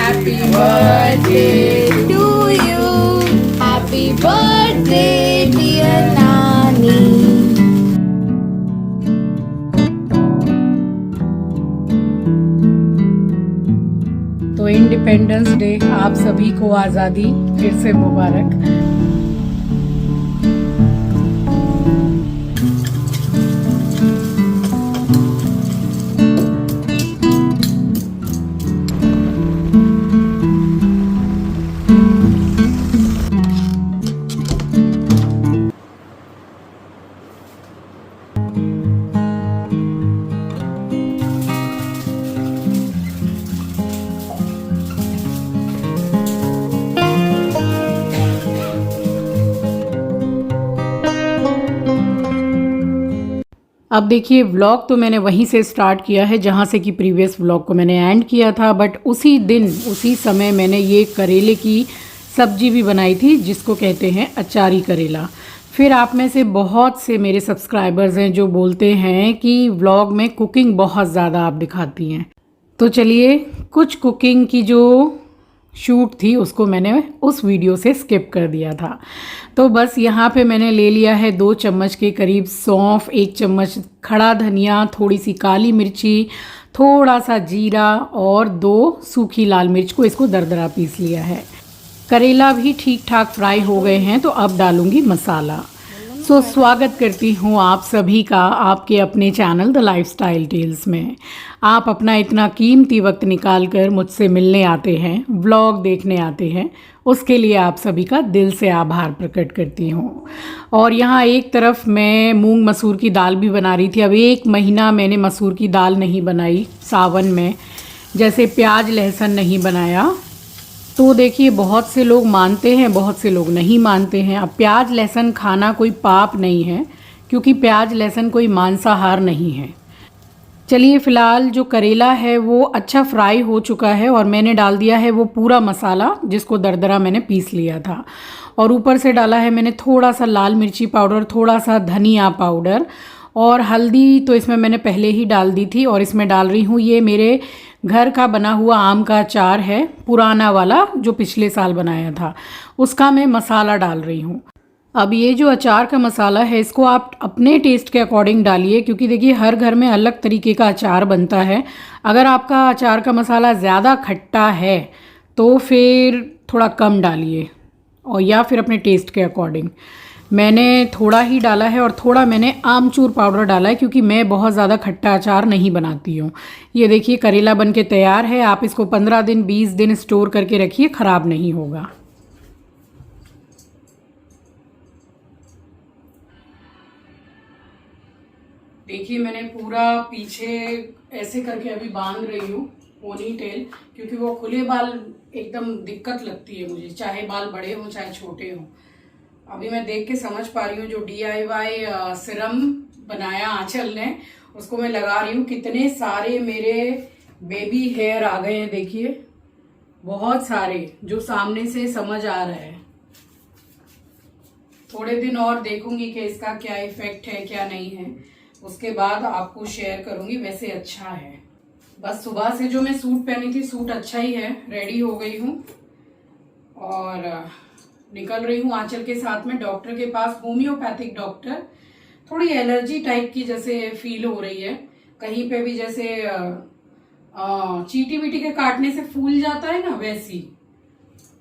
Happy birthday to you. Happy birthday, dear Nani. तो independence day आप सभी को आज़ादी फिर से मुबारक। अब देखिए व्लॉग तो मैंने वहीं से स्टार्ट किया है जहाँ से कि प्रीवियस व्लॉग को मैंने एंड किया था, बट उसी दिन उसी समय मैंने ये करेले की सब्जी भी बनाई थी जिसको कहते हैं अचारी करेला। फिर आप में से बहुत से मेरे सब्सक्राइबर्स हैं जो बोलते हैं कि व्लॉग में कुकिंग बहुत ज़्यादा आप दिखाती हैं, तो चलिए कुछ कुकिंग की जो शूट थी उसको मैंने उस वीडियो से स्किप कर दिया था। तो बस यहाँ पे मैंने ले लिया है 2 चम्मच के करीब सौंफ, 1 चम्मच खड़ा धनिया, थोड़ी सी काली मिर्ची, थोड़ा सा जीरा और 2 सूखी लाल मिर्च को इसको दरदरा पीस लिया है। करेला भी ठीक ठाक फ्राई हो गए हैं, तो अब डालूंगी मसाला। सो स्वागत करती हूँ आप सभी का आपके अपने चैनल द लाइफस्टाइल टेल्स में। आप अपना इतना कीमती वक्त निकाल कर मुझसे मिलने आते हैं, व्लॉग देखने आते हैं, उसके लिए आप सभी का दिल से आभार प्रकट करती हूँ। और यहाँ एक तरफ मैं मूंग मसूर की दाल भी बना रही थी। अब 1 महीना मैंने मसूर की दाल नहीं बनाई सावन में, जैसे प्याज लहसुन नहीं बनाया। तो देखिए बहुत से लोग मानते हैं, बहुत से लोग नहीं मानते हैं। अब प्याज लहसुन खाना कोई पाप नहीं है, क्योंकि प्याज लहसुन कोई मांसाहार नहीं है। चलिए फ़िलहाल जो करेला है वो अच्छा फ्राई हो चुका है और मैंने डाल दिया है वो पूरा मसाला जिसको दरदरा मैंने पीस लिया था। और ऊपर से डाला है मैंने थोड़ा सा लाल मिर्ची पाउडर, थोड़ा सा धनिया पाउडर और हल्दी तो इसमें मैंने पहले ही डाल दी थी। और इसमें डाल रही हूँ ये मेरे घर का बना हुआ आम का अचार है, पुराना वाला जो पिछले साल बनाया था, उसका मैं मसाला डाल रही हूँ। अब ये जो अचार का मसाला है इसको आप अपने टेस्ट के अकॉर्डिंग डालिए, क्योंकि देखिए हर घर में अलग तरीके का अचार बनता है। अगर आपका अचार का मसाला ज़्यादा खट्टा है तो फिर थोड़ा कम डालिए, और या फिर अपने टेस्ट के अकॉर्डिंग। मैंने थोड़ा ही डाला है और थोड़ा मैंने आमचूर पाउडर डाला है, क्योंकि मैं बहुत ज़्यादा खट्टा अचार नहीं बनाती हूँ। ये देखिए करेला बन के तैयार है। आप इसको 15 दिन 20 दिन स्टोर करके रखिए, ख़राब नहीं होगा। देखिए मैंने पूरा पीछे ऐसे करके अभी बांध रही हूँ पोनी टेल, क्योंकि वो खुले बाल एकदम दिक्कत लगती है मुझे, चाहे बाल बड़े हों चाहे छोटे हों। अभी मैं देख के समझ पा रही हूँ जो DIY सिरम बनाया आंचल ने, उसको मैं लगा रही हूँ। कितने सारे मेरे बेबी हेयर आ गए हैं, देखिए बहुत सारे, जो सामने से समझ आ रहा है। थोड़े दिन और देखूंगी कि इसका क्या इफेक्ट है क्या नहीं है, उसके बाद आपको शेयर करूंगी। वैसे अच्छा है। बस सुबह से जो मैं सूट पहनी थी, सूट अच्छा ही है। रेडी हो गई हूँ और निकल रही हूँ आंचल के साथ में डॉक्टर के पास, होम्योपैथिक डॉक्टर। थोड़ी एलर्जी टाइप की जैसे फील हो रही है, कहीं पे भी जैसे चींटी वीटी के काटने से फूल जाता है ना, वैसी,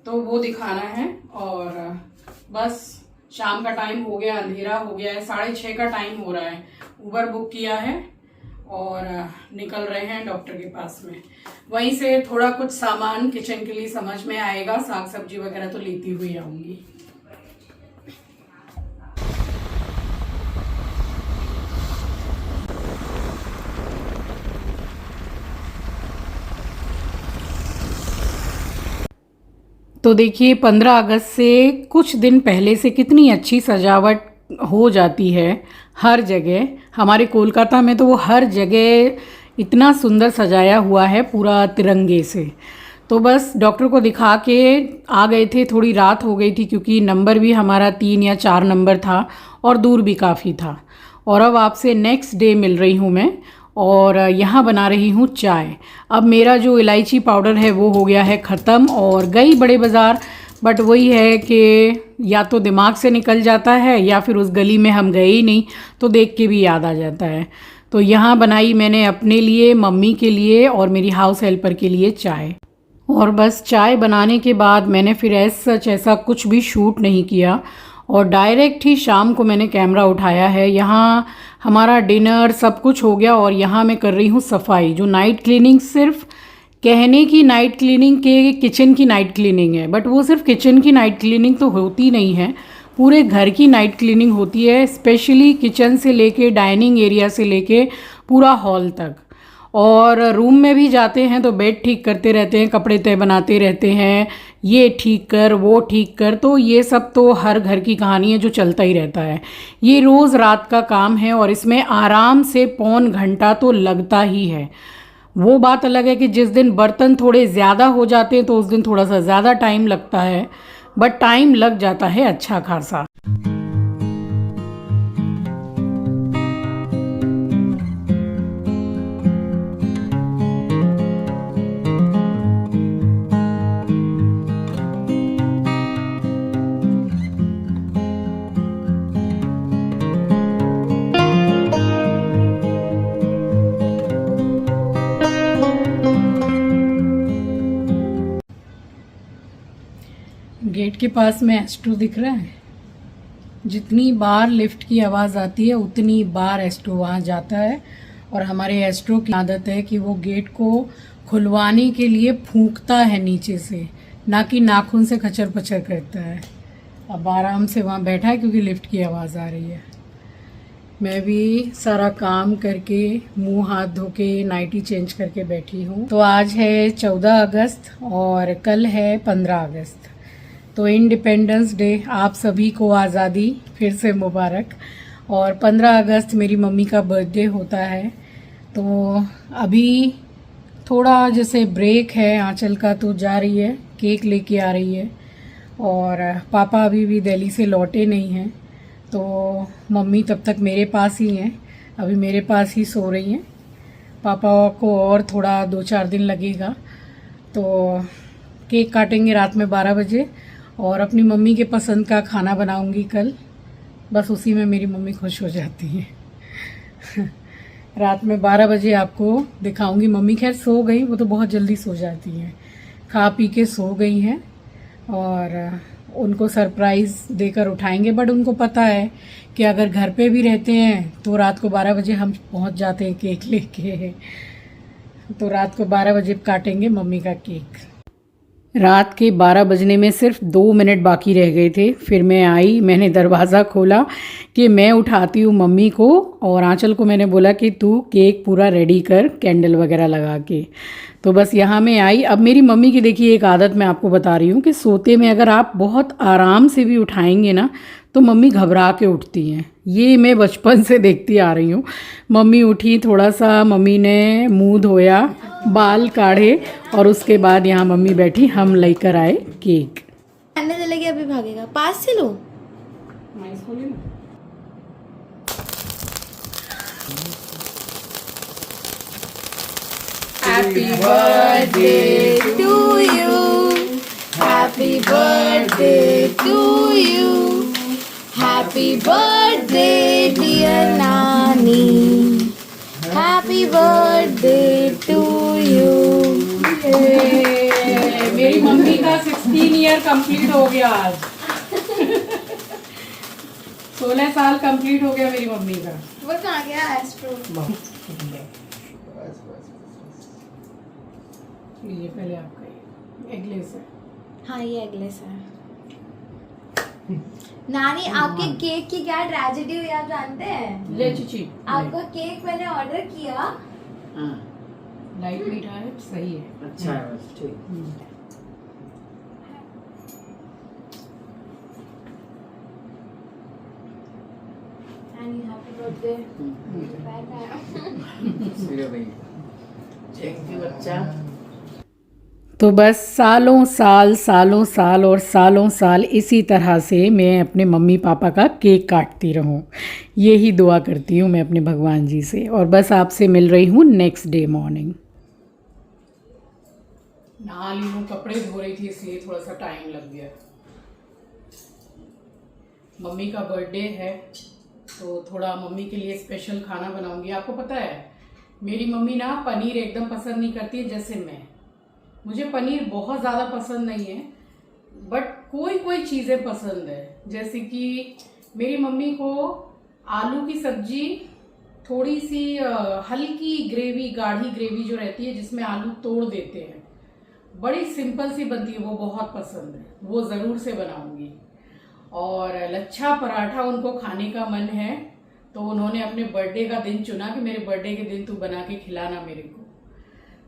तो वो दिखाना है। और बस शाम का टाइम हो गया, अंधेरा हो गया है, 6:30 का टाइम हो रहा है। उबर बुक किया है और निकल रहे हैं डॉक्टर के पास में। वहीं से थोड़ा कुछ सामान किचन के लिए समझ में आएगा, साग सब्जी वगैरह तो लेती हुई आऊंगी। तो देखिए 15 अगस्त से कुछ दिन पहले से कितनी अच्छी सजावट हो जाती है हर जगह। हमारे कोलकाता में तो वो हर जगह इतना सुंदर सजाया हुआ है पूरा तिरंगे से। तो बस डॉक्टर को दिखा के आ गए थे, थोड़ी रात हो गई थी क्योंकि नंबर भी हमारा 3 या 4 नंबर था और दूर भी काफ़ी था। और अब आपसे नेक्स्ट डे मिल रही हूँ मैं, और यहाँ बना रही हूँ चाय। अब मेरा जो इलायची पाउडर है वो हो गया है ख़त्म और गई बड़े बाज़ार, बट वही है कि या तो दिमाग से निकल जाता है या फिर उस गली में हम गए ही नहीं तो देख के भी याद आ जाता है। तो यहाँ बनाई मैंने अपने लिए, मम्मी के लिए और मेरी हाउस हेल्पर के लिए चाय। और बस चाय बनाने के बाद मैंने फिर ऐसा कुछ भी शूट नहीं किया और डायरेक्ट ही शाम को मैंने कैमरा उठाया है। यहाँ हमारा डिनर सब कुछ हो गया और यहाँ मैं कर रही हूँ सफाई। जो नाइट क्लीनिंग सिर्फ कहने की नाइट क्लीनिंग के किचन की नाइट क्लीनिंग है, बट वो सिर्फ किचन की नाइट क्लीनिंग तो होती नहीं है, पूरे घर की नाइट क्लीनिंग होती है। स्पेशली किचन से लेके डाइनिंग एरिया से लेके पूरा हॉल तक। और रूम में भी जाते हैं तो बेड ठीक करते रहते हैं, कपड़े तय बनाते रहते हैं, ये ठीक कर वो ठीक कर। तो ये सब तो हर घर की कहानी है जो चलता ही रहता है। ये रोज़ रात का काम है और इसमें आराम से पौन घंटा तो लगता ही है। वो बात अलग है कि जिस दिन बर्तन थोड़े ज़्यादा हो जाते हैं तो उस दिन थोड़ा सा ज़्यादा टाइम लगता है, बट टाइम लग जाता है अच्छा खासा। गेट के पास में एस्ट्रो दिख रहा है। जितनी बार लिफ्ट की आवाज़ आती है उतनी बार एस्ट्रो वहाँ जाता है। और हमारे एस्ट्रो की आदत है कि वो गेट को खुलवाने के लिए फूंकता है नीचे से, ना कि नाखून से खचर पचर करता है। अब आराम से वहाँ बैठा है क्योंकि लिफ्ट की आवाज़ आ रही है। मैं भी सारा काम करके मुंह हाथ धो के नाइटी चेंज करके बैठी हूँ। तो आज है 14 अगस्त और कल है 15 अगस्त। तो इंडिपेंडेंस डे, आप सभी को आज़ादी फिर से मुबारक। और 15 अगस्त मेरी मम्मी का बर्थडे होता है। तो अभी थोड़ा जैसे ब्रेक है आंचल का, तो जा रही है केक लेके आ रही है। और पापा अभी भी दिल्ली से लौटे नहीं हैं, तो मम्मी तब तक मेरे पास ही हैं, अभी मेरे पास ही सो रही हैं। पापा को और थोड़ा 2-4 दिन लगेगा। तो केक काटेंगे रात में 12 बजे और अपनी मम्मी के पसंद का खाना बनाऊंगी कल। बस उसी में मेरी मम्मी खुश हो जाती है। रात में 12 बजे आपको दिखाऊंगी। मम्मी खैर सो गई, वो तो बहुत जल्दी सो जाती हैं, खा पी के सो गई हैं। और उनको सरप्राइज़ देकर उठाएंगे, बट उनको पता है कि अगर घर पे भी रहते हैं तो रात को 12 बजे हम पहुंच जाते हैं केक लेके। तो रात को 12 बजे काटेंगे मम्मी का केक। रात के 12 बजने में सिर्फ 2 मिनट बाकी रह गए थे। फिर मैं आई, मैंने दरवाज़ा खोला कि मैं उठाती हूँ मम्मी को, और आंचल को मैंने बोला कि तू केक पूरा रेडी कर कैंडल वगैरह लगा के। तो बस यहाँ मैं आई। अब मेरी मम्मी की देखिए एक आदत मैं आपको बता रही हूँ कि सोते में अगर आप बहुत आराम से भी उठाएंगे ना तो मम्मी घबरा के उठती हैं। ये मैं बचपन से देखती आ रही हूँ। मम्मी उठी, थोड़ा सा मम्मी ने मुंह धोया, बाल काढ़े और उसके बाद यहाँ मम्मी बैठी, हम लेकर आए केक। अंदर चलेगी अभी भागेगा, पास से लो। Happy birthday to you. Happy birthday to you. Happy birthday dear Nani. Happy birthday to you. मेरी मम्मी का 16 ईयर कंप्लीट हो गया आज। 16 साल कंप्लीट हो गया मेरी मम्मी का। वो कहाँ गया एस्ट्रो? ये पहले आपका एगलेस है। हाँ ये एगलेस है। नानी आपके केक की क्या ट्रेजेडी हुई आप जानते हैं? ले चिची, आपका केक मैंने ऑर्डर किया। लाइट मीठा है, सही है, अच्छा है, ठीक। नानी हैप्पी बर्थडे। थैंक यू बच्चा। तो बस सालों साल इसी तरह से मैं अपने मम्मी पापा का केक काटती रहूं, यही दुआ करती हूँ मैं अपने भगवान जी से। और बस आपसे मिल रही हूँ नेक्स्ट डे मॉर्निंग। नहा ली हूँ, कपड़े धो रही थी इसलिए थोड़ा सा टाइम लग गया। मम्मी का बर्थडे है तो थोड़ा मम्मी के लिए स्पेशल खाना बनाऊंगी। आपको पता है मेरी मम्मी ना पनीर एकदम पसंद नहीं करती है जैसे मैं। मुझे पनीर बहुत ज़्यादा पसंद नहीं है, बट कोई कोई चीज़ें पसंद है। जैसे कि मेरी मम्मी को आलू की सब्जी थोड़ी सी हल्की ग्रेवी, गाढ़ी ग्रेवी जो रहती है जिसमें आलू तोड़ देते हैं, बड़ी सिंपल सी बनती है, वो बहुत पसंद है, वो ज़रूर से बनाऊंगी। और लच्छा पराठा उनको खाने का मन है तो उन्होंने अपने बर्थडे का दिन चुना कि मेरे बर्थडे के दिन तू बना के खिलाना मेरे को,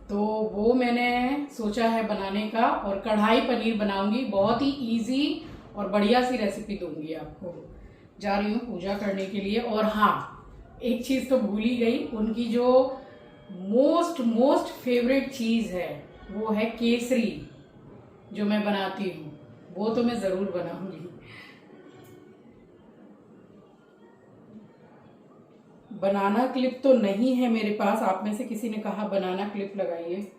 तो वो मैंने सोचा है बनाने का। और कढ़ाई पनीर बनाऊंगी, बहुत ही इजी और बढ़िया सी रेसिपी दूंगी आपको। जा रही हूँ पूजा करने के लिए। और हाँ, एक चीज़ तो भूल ही गई, उनकी जो मोस्ट फेवरेट चीज़ है वो है केसरी, जो मैं बनाती हूँ, वो तो मैं ज़रूर बनाऊंगी। बनाना क्लिप तो नहीं है मेरे पास, आप में से किसी ने कहा बनाना क्लिप लगाइए।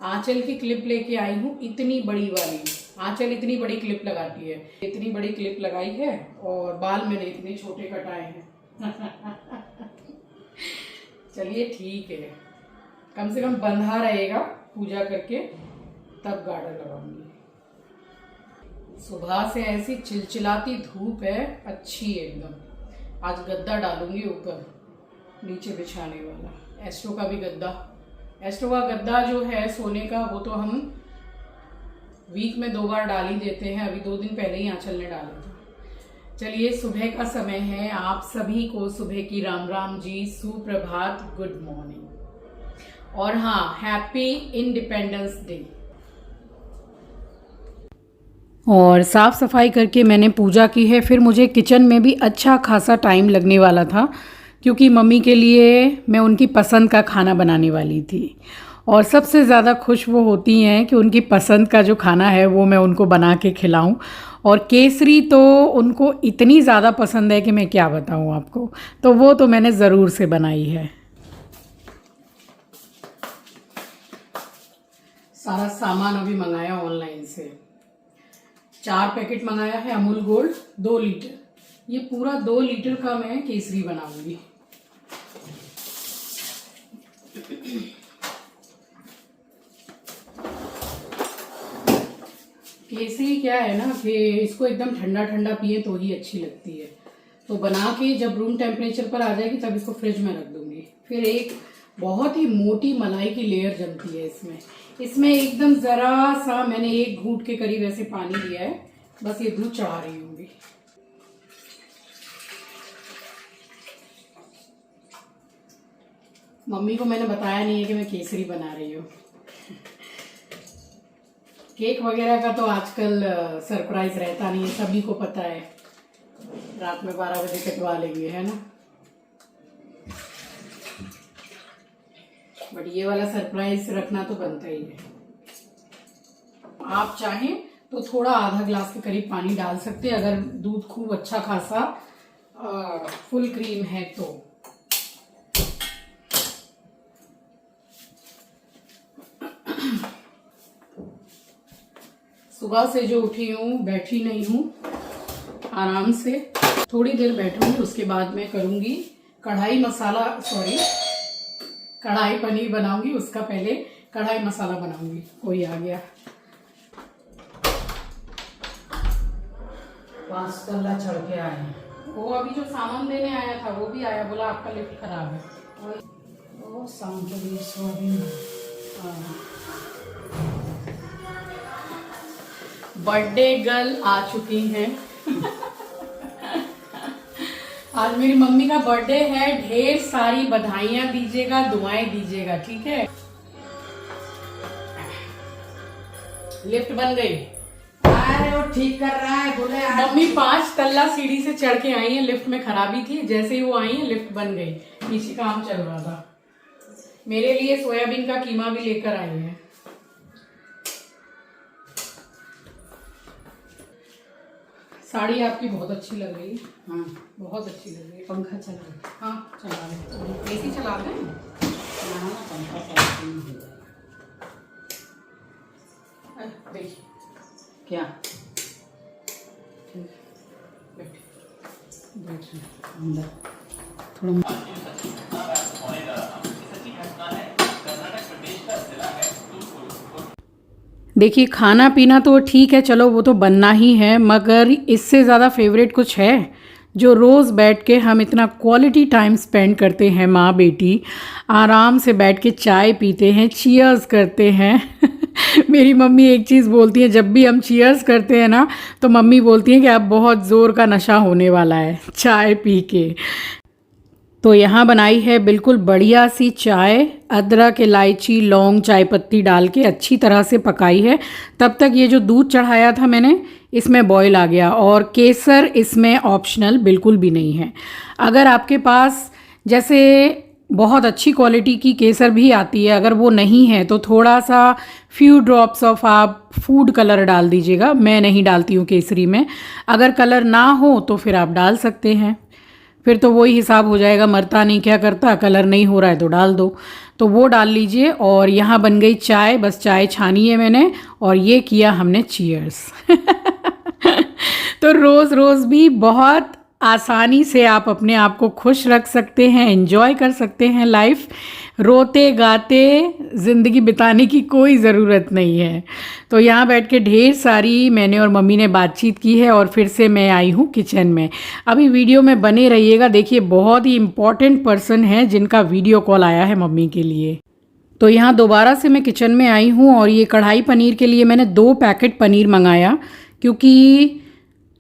आंचल की क्लिप लेके आई हूँ, इतनी बड़ी वाली। आंचल इतनी बड़ी क्लिप लगाती है, इतनी बड़ी क्लिप लगाई है और बाल मैंने इतने छोटे कटाए हैं। चलिए ठीक है, कम से कम बंधा रहेगा पूजा करके, तब गार्डर लगाऊंगी। सुबह से ऐसी चिलचिलाती धूप है, अच्छी एकदम। आज गद्दा डालूंगी ऊपर, नीचे बिछाने वाला एस्ट्रो का भी गद्दा। एस्ट्रो का गद्दा जो है सोने का, वो तो हम वीक में 2 बार डाल ही देते हैं। अभी 2 दिन पहले ही आंचल ने डाला था। चलिए, सुबह का समय है, आप सभी को सुबह की राम राम जी, सुप्रभात, गुड मॉर्निंग। और हाँ, हैप्पी इंडिपेंडेंस डे। और साफ़ सफाई करके मैंने पूजा की है। फिर मुझे किचन में भी अच्छा खासा टाइम लगने वाला था, क्योंकि मम्मी के लिए मैं उनकी पसंद का खाना बनाने वाली थी। और सबसे ज़्यादा खुश वो होती हैं कि उनकी पसंद का जो खाना है वो मैं उनको बना के खिलाऊं। और केसरी तो उनको इतनी ज़्यादा पसंद है कि मैं क्या बताऊं आपको, तो वो तो मैंने ज़रूर से बनाई है। सारा सामान अभी मंगाया ऑनलाइन से। 4 पैकेट मंगाया है अमूल गोल्ड, 2 लीटर। ये पूरा 2 लीटर का मैं केसरी बनाऊंगी। केसरी क्या है ना कि इसको एकदम ठंडा ठंडा पिए तो ही अच्छी लगती है। तो बना के जब रूम टेम्परेचर पर आ जाएगी तब इसको फ्रिज में रख दूंगी। फिर एक बहुत ही मोटी मलाई की लेयर जमती है इसमें एकदम ज़रा सा, मैंने 1 घूंट के करीब ऐसे पानी लिया है, बस ये दूध चढ़ा रही होंगी। मम्मी को मैंने बताया नहीं है कि मैं केसरी बना रही हूँ। केक वगैरह का तो आजकल सरप्राइज रहता नहीं है, सभी को पता है। रात में 12 बजे कटवा लेंगे, है ना। बट ये वाला सरप्राइज रखना तो बनता ही है। आप चाहें तो थोड़ा आधा ग्लास के करीब पानी डाल सकते हैं, अगर दूध खूब अच्छा खासा फुल क्रीम है तो। सुबह से जो उठी हूँ, बैठी नहीं हूँ, आराम से थोड़ी देर बैठूंगी, उसके बाद मैं करूँगी कढ़ाई पनीर बनाऊंगी। उसका पहले कढ़ाई मसाला बनाऊंगी। कोई आ गया, 5 तल्ला चढ़ के आए हैं। वो अभी जो सामान देने आया था वो भी आया, बोला आपका लिफ्ट खराब है। वो बर्थडे गर्ल आ चुकी हैं। आज मेरी मम्मी का बर्थडे है, ढेर सारी बधाइयां दीजिएगा, दुआएं दीजिएगा, ठीक है। लिफ्ट बन गई। अरे वो ठीक कर रहा है, बोले मम्मी 5 तल्ला सीढ़ी से चढ़ के आई है, लिफ्ट में खराबी थी, जैसे ही वो आई है लिफ्ट बन गई। नीचे काम चल रहा था। मेरे लिए सोयाबीन का कीमा भी लेकर आई है। साड़ी आपकी बहुत अच्छी लग रही है। हाँ बहुत अच्छी लग रही है। पंखा चला रहा है। हाँ चला रहे, एसी चला रहे हैं। हाँ पंखा चला नहीं हो जाएगा। देखिए क्या बैठ अंदर थोड़ा देखिए खाना पीना तो ठीक है, चलो वो तो बनना ही है, मगर इससे ज़्यादा फेवरेट कुछ है जो रोज़ बैठ के हम इतना क्वालिटी टाइम स्पेंड करते हैं, माँ बेटी आराम से बैठ के चाय पीते हैं, चीयर्स करते हैं। मेरी मम्मी एक चीज़ बोलती है, जब भी हम चीयर्स करते हैं ना तो मम्मी बोलती हैं कि अब बहुत ज़ोर का नशा होने वाला है चाय पी के। तो यहाँ बनाई है बिल्कुल बढ़िया सी चाय, अदरक इलायची लौंग चाय पत्ती डाल के अच्छी तरह से पकाई है। तब तक ये जो दूध चढ़ाया था मैंने इसमें बॉईल आ गया, और केसर इसमें ऑप्शनल बिल्कुल भी नहीं है। अगर आपके पास जैसे बहुत अच्छी क्वालिटी की केसर भी आती है, अगर वो नहीं है तो थोड़ा सा फ्यू ड्रॉप्स ऑफ आप फूड कलर डाल दीजिएगा। मैं नहीं डालती हूँ केसरी में। अगर कलर ना हो तो फिर आप डाल सकते हैं, फिर तो वही हिसाब हो जाएगा, मरता नहीं क्या करता, कलर नहीं हो रहा है तो डाल दो, तो वो डाल लीजिए। और यहाँ बन गई चाय, बस चाय छानी है मैंने और ये किया हमने चीयर्स। तो रोज़ रोज़ भी बहुत आसानी से आप अपने आप को खुश रख सकते हैं, एंजॉय कर सकते हैं लाइफ। रोते गाते ज़िंदगी बिताने की कोई ज़रूरत नहीं है। तो यहाँ बैठ के ढेर सारी मैंने और मम्मी ने बातचीत की है, और फिर से मैं आई हूँ किचन में। अभी वीडियो में बने रहिएगा, देखिए बहुत ही इम्पॉर्टेंट पर्सन है जिनका वीडियो कॉल आया है मम्मी के लिए। तो यहाँ दोबारा से मैं किचन में आई हूँ, और ये कढ़ाई पनीर के लिए मैंने 2 पैकेट पनीर मंगाया, क्योंकि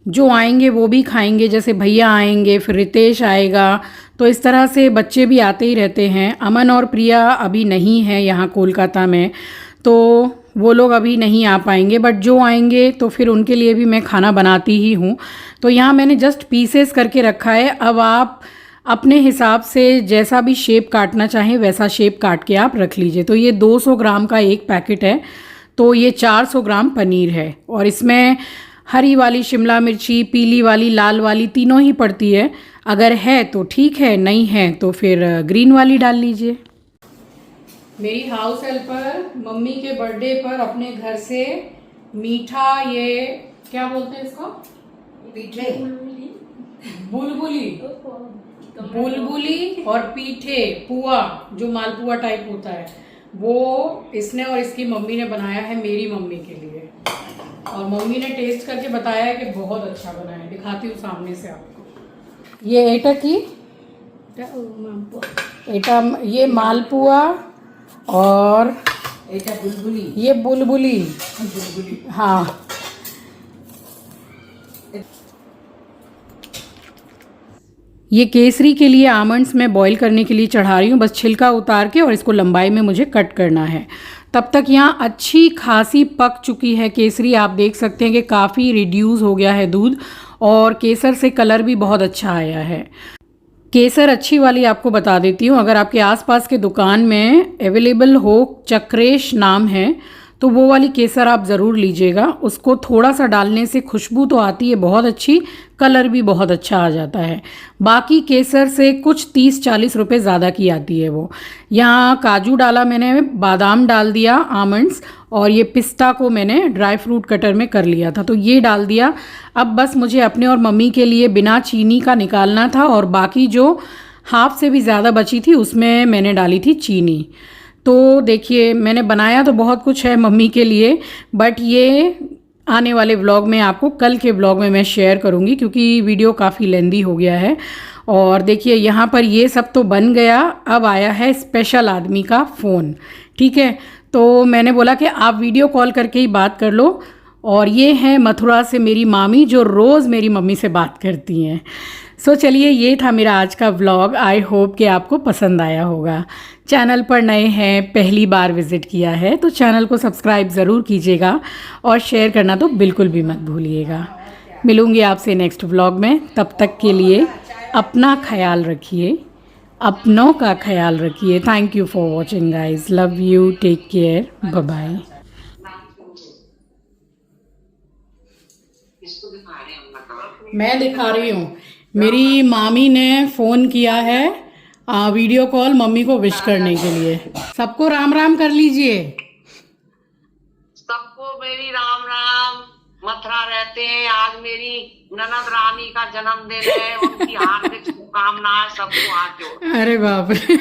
जो आएंगे वो भी खाएंगे। जैसे भैया आएंगे, फिर रितेश आएगा, तो इस तरह से बच्चे भी आते ही रहते हैं। अमन और प्रिया अभी नहीं है यहाँ कोलकाता में, तो वो लोग अभी नहीं आ पाएंगे, बट जो आएंगे तो फिर उनके लिए भी मैं खाना बनाती ही हूँ। तो यहाँ मैंने जस्ट पीसेस करके रखा है। अब आप अपने हिसाब से जैसा भी शेप काटना चाहें वैसा शेप काट के आप रख लीजिए। तो ये 200 ग्राम का एक पैकेट है, तो ये 400 ग्राम पनीर है, और इसमें हरी वाली शिमला मिर्ची, पीली वाली, लाल वाली तीनों ही पड़ती है। अगर है तो ठीक है, नहीं है तो फिर ग्रीन वाली डाल लीजिए। मेरी हाउस हेल्पर मम्मी के बर्थडे पर अपने घर से मीठा, ये क्या बोलते हैं इसको, पीठे बुलबुली, बुलबुली और पीठे पुआ, जो मालपुआ टाइप होता है, वो इसने और इसकी मम्मी ने बनाया है मेरी मम्मी के लिए। और मम्मी ने टेस्ट करके बताया है कि बहुत अच्छा बना है। दिखाती हूँ सामने से आपको। ये एटा की एटा, ये मालपुआ, और एटा बुलबुली, ये बुलबुली। बुलबुली हाँ, ये केसरी के लिए आमंड्स मैं बॉईल करने के लिए चढ़ा रही हूँ, बस छिलका उतार के, और इसको लंबाई में मुझे कट करना है। तब तक यहाँ अच्छी खासी पक चुकी है केसरी। आप देख सकते हैं कि काफ़ी रिड्यूस हो गया है दूध, और केसर से कलर भी बहुत अच्छा आया है। केसर अच्छी वाली आपको बता देती हूँ, अगर आपके आसपास के दुकान में अवेलेबल हो, चक्रेश नाम है, तो वो वाली केसर आप ज़रूर लीजिएगा। उसको थोड़ा सा डालने से खुशबू तो आती है बहुत अच्छी, कलर भी बहुत अच्छा आ जाता है। बाकी केसर से कुछ 30-40 रुपए ज़्यादा की आती है वो। यहाँ काजू डाला मैंने, बादाम डाल दिया, आमंड्स, और ये पिस्ता को मैंने ड्राई फ्रूट कटर में कर लिया था, तो ये डाल दिया। अब बस मुझे अपने और मम्मी के लिए बिना चीनी का निकालना था, और बाकी जो हाफ से भी ज़्यादा बची थी उसमें मैंने डाली थी चीनी। तो देखिए मैंने बनाया तो बहुत कुछ है मम्मी के लिए, बट ये आने वाले व्लॉग में, आपको कल के व्लॉग में मैं शेयर करूँगी, क्योंकि वीडियो काफ़ी लेंदी हो गया है। और देखिए यहाँ पर ये सब तो बन गया, अब आया है स्पेशल आदमी का फ़ोन। ठीक है, तो मैंने बोला कि आप वीडियो कॉल करके ही बात कर लो। और ये है मथुरा से मेरी मामी, जो रोज़ मेरी मम्मी से बात करती हैं। सो चलिए, ये था मेरा आज का व्लॉग। आई होप कि आपको पसंद आया होगा। चैनल पर नए हैं, पहली बार विज़िट किया है, तो चैनल को सब्सक्राइब ज़रूर कीजिएगा, और शेयर करना तो बिल्कुल भी मत भूलिएगा। मिलूँगी आपसे नेक्स्ट व्लॉग में, तब तक के लिए अपना ख्याल रखिए, अपनों का ख्याल रखिए। Thank you for watching guys, love you, take care, bye bye. इसको दिखा रहे हैं हम बताओ। मैं दिखा रही हूँ। मेरी मामी ने फोन किया है वीडियो कॉल मम्मी को विश करने के लिए। सबको राम राम कर लीजिए। सबको मेरी राम राम। मथुरा रहते हैं, आज मेरी ननद रानी का जन्मदिन है, उनकी हार्दिक शुभकामनाएं सबको हाथ जोड़। अरे बाप रे